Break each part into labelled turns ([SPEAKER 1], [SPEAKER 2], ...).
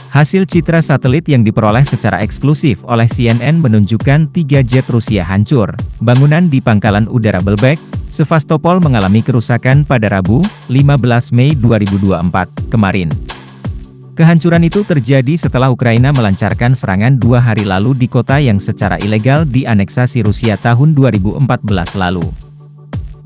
[SPEAKER 1] Hasil citra satelit yang diperoleh secara eksklusif oleh CNN menunjukkan 3 jet Rusia hancur. Bangunan di Pangkalan Udara Belbek, Sevastopol mengalami kerusakan pada Rabu, 15 Mei 2024, kemarin. Kehancuran itu terjadi setelah Ukraina melancarkan serangan 2 hari lalu di kota yang secara ilegal dianeksasi Rusia tahun 2014 lalu.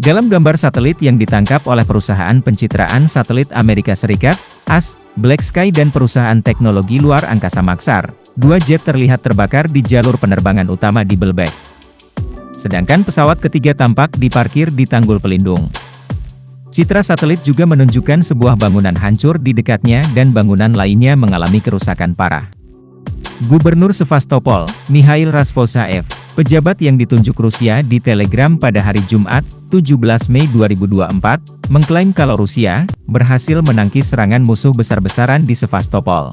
[SPEAKER 1] Dalam gambar satelit yang ditangkap oleh perusahaan pencitraan satelit Amerika Serikat, AS, Black Sky dan perusahaan teknologi luar angkasa Maxar, 2 jet terlihat terbakar di jalur penerbangan utama di Belbek. Sedangkan pesawat ketiga tampak diparkir di tanggul pelindung. Citra satelit juga menunjukkan sebuah bangunan hancur di dekatnya dan bangunan lainnya mengalami kerusakan parah. Gubernur Sevastopol, Mikhail Razvozaev, pejabat yang ditunjuk Rusia di Telegram pada hari Jumat, 17 Mei 2024, mengklaim kalau Rusia berhasil menangkis serangan musuh besar-besaran di Sevastopol.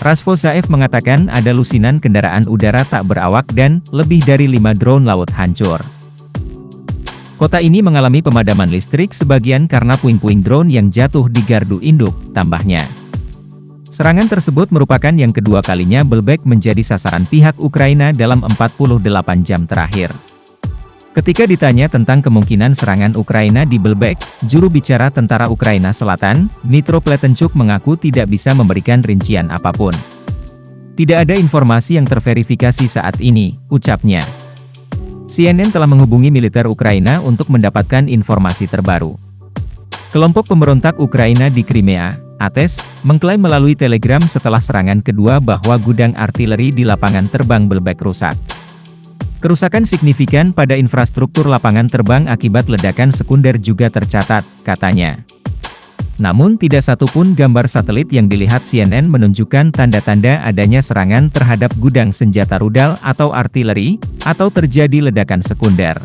[SPEAKER 1] Razvozaev mengatakan ada lusinan kendaraan udara tak berawak dan lebih dari 5 drone laut hancur. Kota ini mengalami pemadaman listrik sebagian karena puing-puing drone yang jatuh di gardu induk, tambahnya. Serangan tersebut merupakan yang kedua kalinya Belbek menjadi sasaran pihak Ukraina dalam 48 jam terakhir. Ketika ditanya tentang kemungkinan serangan Ukraina di Belbek, juru bicara tentara Ukraina Selatan, Dmytro Pletenchuk mengaku tidak bisa memberikan rincian apapun. Tidak ada informasi yang terverifikasi saat ini, ucapnya. CNN telah menghubungi militer Ukraina untuk mendapatkan informasi terbaru. Kelompok pemberontak Ukraina di Crimea, ATES, mengklaim melalui Telegram setelah serangan kedua bahwa gudang artileri di lapangan terbang Belbek rusak. Kerusakan signifikan pada infrastruktur lapangan terbang akibat ledakan sekunder juga tercatat, katanya. Namun tidak satupun gambar satelit yang dilihat CNN menunjukkan tanda-tanda adanya serangan terhadap gudang senjata rudal atau artileri, atau terjadi ledakan sekunder.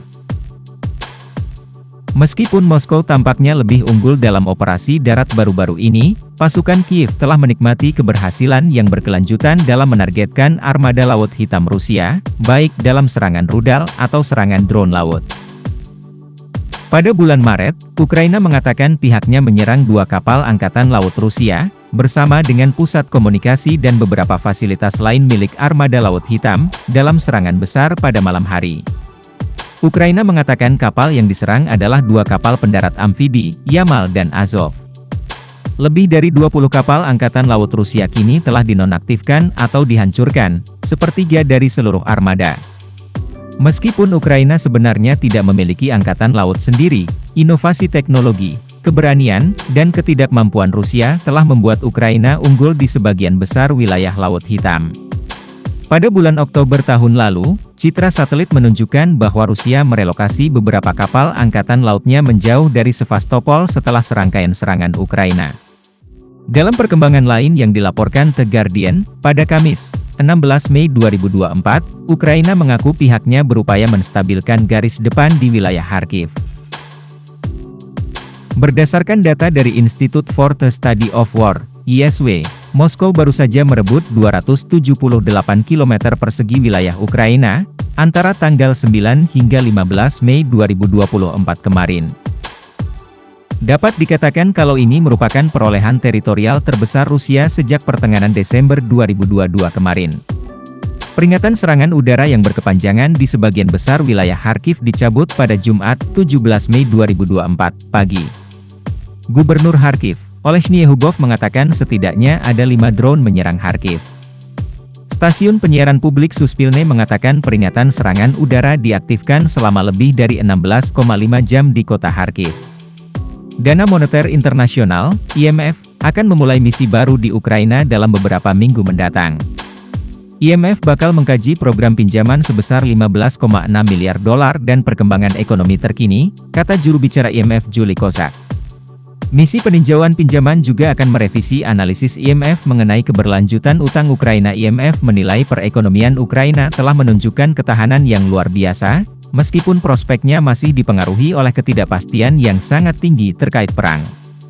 [SPEAKER 1] Meskipun Moskow tampaknya lebih unggul dalam operasi darat baru-baru ini, pasukan Kiev telah menikmati keberhasilan yang berkelanjutan dalam menargetkan armada Laut Hitam Rusia, baik dalam serangan rudal atau serangan drone laut. Pada bulan Maret, Ukraina mengatakan pihaknya menyerang 2 kapal Angkatan Laut Rusia, bersama dengan pusat komunikasi dan beberapa fasilitas lain milik armada Laut Hitam, dalam serangan besar pada malam hari. Ukraina mengatakan kapal yang diserang adalah 2 kapal pendarat amfibi, Yamal dan Azov. Lebih dari 20 kapal Angkatan Laut Rusia kini telah dinonaktifkan atau dihancurkan, sepertiga dari seluruh armada. Meskipun Ukraina sebenarnya tidak memiliki angkatan laut sendiri, inovasi teknologi, keberanian, dan ketidakmampuan Rusia telah membuat Ukraina unggul di sebagian besar wilayah Laut Hitam. Pada bulan Oktober tahun lalu, citra satelit menunjukkan bahwa Rusia merelokasi beberapa kapal angkatan lautnya menjauh dari Sevastopol setelah serangkaian serangan Ukraina. Dalam perkembangan lain yang dilaporkan The Guardian, pada Kamis, 16 Mei 2024, Ukraina mengaku pihaknya berupaya menstabilkan garis depan di wilayah Kharkiv. Berdasarkan data dari Institute for the Study of War, ISW, Moskow baru saja merebut 278 km persegi wilayah Ukraina, antara tanggal 9 hingga 15 Mei 2024 kemarin. Dapat dikatakan kalau ini merupakan perolehan teritorial terbesar Rusia sejak pertengahan Desember 2022 kemarin. Peringatan serangan udara yang berkepanjangan di sebagian besar wilayah Kharkiv dicabut pada Jumat, 17 Mei 2024, pagi. Gubernur Kharkiv, Olesny Yehubov mengatakan setidaknya ada 5 drone menyerang Kharkiv. Stasiun penyiaran publik Suspilne mengatakan peringatan serangan udara diaktifkan selama lebih dari 16,5 jam di kota Kharkiv. Dana Moneter Internasional, IMF, akan memulai misi baru di Ukraina dalam beberapa minggu mendatang. IMF bakal mengkaji program pinjaman sebesar 15,6 miliar dolar dan perkembangan ekonomi terkini, kata juru bicara IMF Julie Kozak. Misi peninjauan pinjaman juga akan merevisi analisis IMF mengenai keberlanjutan utang Ukraina. IMF menilai perekonomian Ukraina telah menunjukkan ketahanan yang luar biasa, meskipun prospeknya masih dipengaruhi oleh ketidakpastian yang sangat tinggi terkait perang.